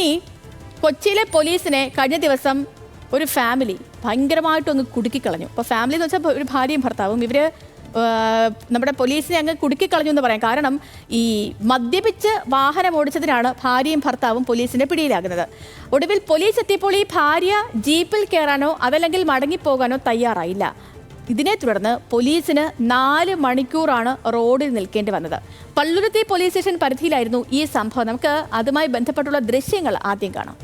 ഇനി കൊച്ചിയിലെ പോലീസിനെ കഴിഞ്ഞ ദിവസം ഒരു ഫാമിലി ഭയങ്കരമായിട്ടൊന്ന് കുടുക്കിക്കളഞ്ഞു. അപ്പോൾ ഫാമിലി എന്ന് വെച്ചാൽ ഒരു ഭാര്യയും ഭർത്താവും. ഇവർ നമ്മുടെ പോലീസിനെ അങ്ങ് കുടുക്കിക്കളഞ്ഞു എന്ന് പറയാം. കാരണം ഈ മദ്യപിച്ച് വാഹനം ഓടിച്ചതിനാണ് ഭാര്യയും ഭർത്താവും പോലീസിന്റെ പിടിയിലാകുന്നത്. ഒടുവിൽ പോലീസ് എത്തിയപ്പോൾ ഈ ഭാര്യ ജീപ്പിൽ കയറാനോ അതല്ലെങ്കിൽ മടങ്ങിപ്പോകാനോ തയ്യാറായില്ല. ഇതിനെ തുടർന്ന് പോലീസിന് 4 മണിക്കൂറാണ് റോഡിൽ നിൽക്കേണ്ടി വന്നത്. പള്ളുരുത്തി പോലീസ് സ്റ്റേഷൻ പരിധിയിലായിരുന്നു ഈ സംഭവം. നമുക്ക് അതുമായി ബന്ധപ്പെട്ടുള്ള ദൃശ്യങ്ങൾ ആദ്യം കാണാം.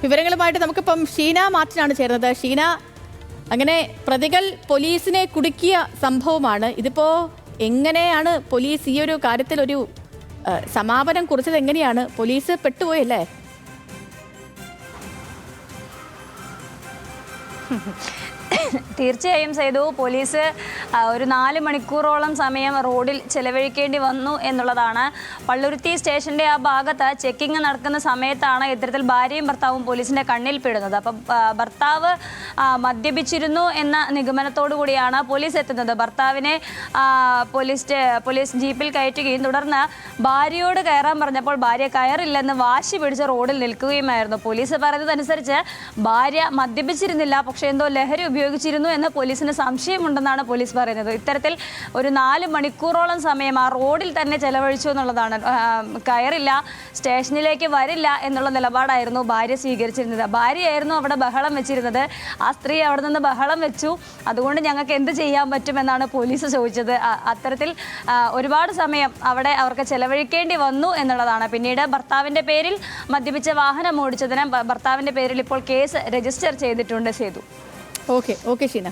വിവരങ്ങളുമായിട്ട് നമുക്കിപ്പം ഷീന മാർട്ടിനാണ് ചേർന്നത്. ഷീന, അങ്ങനെ പ്രതികൾ പോലീസിനെ കുടുക്കിയ സംഭവമാണ്. ഇതിപ്പോ എങ്ങനെയാണ് പോലീസ് ഈ ഒരു കാര്യത്തിൽ ഒരു സമാപനം കുറിച്ചത്? എങ്ങനെയാണ്? പോലീസ് പെട്ടുപോയല്ലേ? തീർച്ചയായും സേതു, പോലീസ് ഒരു 4 മണിക്കൂറോളം സമയം റോഡിൽ ചെലവഴിക്കേണ്ടി വന്നു എന്നുള്ളതാണ്. പള്ളുരുത്തി സ്റ്റേഷൻ്റെ ആ ഭാഗത്ത് ചെക്കിങ് നടക്കുന്ന സമയത്താണ് ഇത്തരത്തിൽ ഭാര്യയും ഭർത്താവും പോലീസിൻ്റെ കണ്ണിൽ പെടുന്നത്. അപ്പം ഭർത്താവ് മദ്യപിച്ചിരുന്നു എന്ന നിഗമനത്തോടു കൂടിയാണ് പോലീസ് എത്തുന്നത്. ഭർത്താവിനെ പോലീസ് ജീപ്പിൽ കയറ്റുകയും തുടർന്ന് ഭാര്യയോട് കയറാൻ പറഞ്ഞപ്പോൾ ഭാര്യ കയറില്ലെന്ന് വാശി പിടിച്ച് റോഡിൽ നിൽക്കുകയുമായിരുന്നു. പോലീസ് പറയുന്നതനുസരിച്ച് ഭാര്യ മദ്യപിച്ചിരുന്നില്ല, പക്ഷേ എന്തോ ലഹരി ഉപയോഗിച്ചിരുന്നു എന്ന് പോലീസിന് സംശയമുണ്ടെന്നാണ് പോലീസ് പറയുന്നത്. ഇത്തരത്തിൽ ഒരു 4 മണിക്കൂറോളം സമയം ആ റോഡിൽ തന്നെ ചെലവഴിച്ചു എന്നുള്ളതാണ്. കയറില്ല, സ്റ്റേഷനിലേക്ക് വരില്ല എന്നുള്ള നിലപാടായിരുന്നു ഭാര്യ സ്വീകരിച്ചിരുന്നത്. ഭാര്യയായിരുന്നു അവിടെ ബഹളം വെച്ചിരുന്നത്. ആ സ്ത്രീ അവിടെ നിന്ന് ബഹളം വെച്ചു, അതുകൊണ്ട് ഞങ്ങൾക്ക് എന്ത് ചെയ്യാൻ പറ്റുമെന്നാണ് പോലീസ് ചോദിച്ചത്. അത്തരത്തിൽ ഒരുപാട് സമയം അവിടെ അവർക്ക് ചെലവഴിക്കേണ്ടി വന്നു എന്നുള്ളതാണ്. പിന്നീട് ഭർത്താവിൻ്റെ പേരിൽ മദ്യപിച്ച വാഹനം ഓടിച്ചതിന് ഭർത്താവിൻ്റെ പേരിൽ ഇപ്പോൾ കേസ് രജിസ്റ്റർ ചെയ്തിട്ടുണ്ട്. സേതു. ഓക്കെ ഷീന.